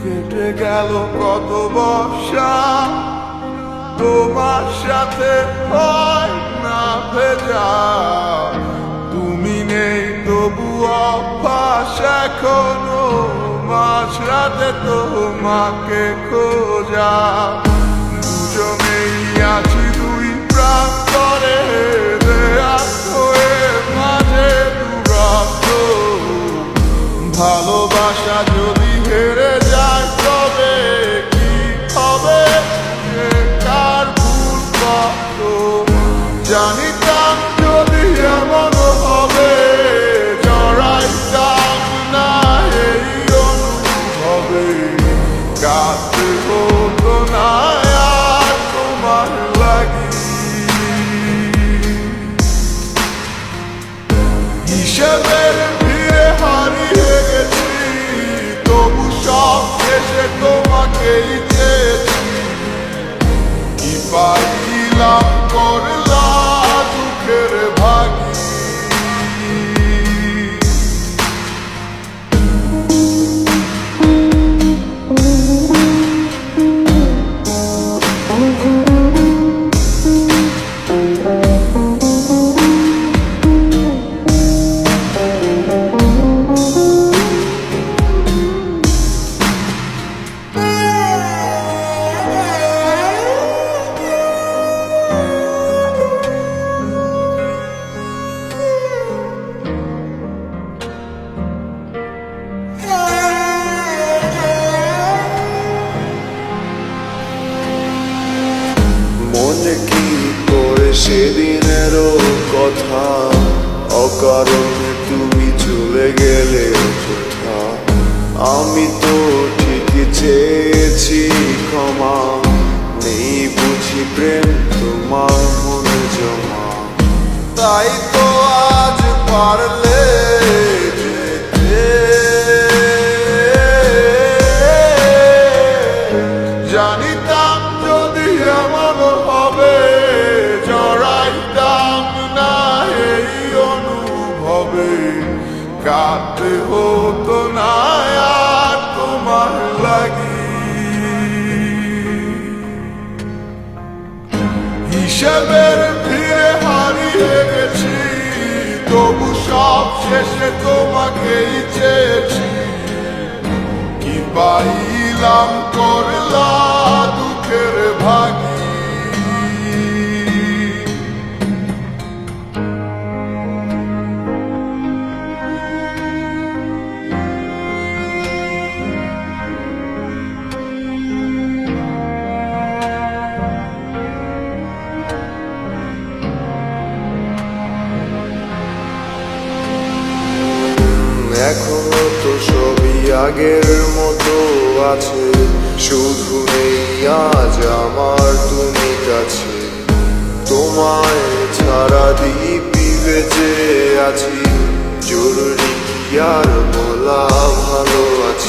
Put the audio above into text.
কেটে গেল কত বর্ষা, তোমার সাথে হয় না ভেজা। তুমি নেই তবু অভ্যাস এখনো মাঝরাতে তোমাকে খোঁজা। দুজনেই আছি দুই প্রান্তরে, দেয়া হয়ে মাঝে দূরত্ব। ভালোবাসা যদি হেরে যায় তবে কি হবে, কার ভুল কত। জানিতাম যদি এমন হবে, জড়াইতাম না এই অনুভবে। কাঁদতে হতো না আর তোমার লাগি। হিসেবের ভিড়ে হারিয়ে গেছি, তবু সব শেষে তোমাকেই চেয়েছি। কি পাইলাম করলা দুঃখের ভাগী। মনে কি করে সেদিনেরও কথা, অকারণে তুমি চলে গেলে কোথা। আমি তো ঠিকই চেয়েছি ক্ষমা, নেই বুঝি প্রেম তোমার মনে জমা। তাই তো আজ পারলে যেতে, জানিতাম যদি এমন হবে, জড়াইতাম না এই অনুভবে। কাঁদতে হতো না আর তোমার লাগি। হিসেবের ভিড়ে হারিয়ে গেছি, তবু সব শেষে তোমাকেই চেয়েছি। কি পাইলাম করলা দুঃখের ভাগী। এখনো তো সবই আগের মতো আছে, শুধু নেই আজ আমার তুমি কাছে। তোমায় ছাড়া দিব্যি বেঁচে আছি, জরুরি কি আর বলা ভালো আছি।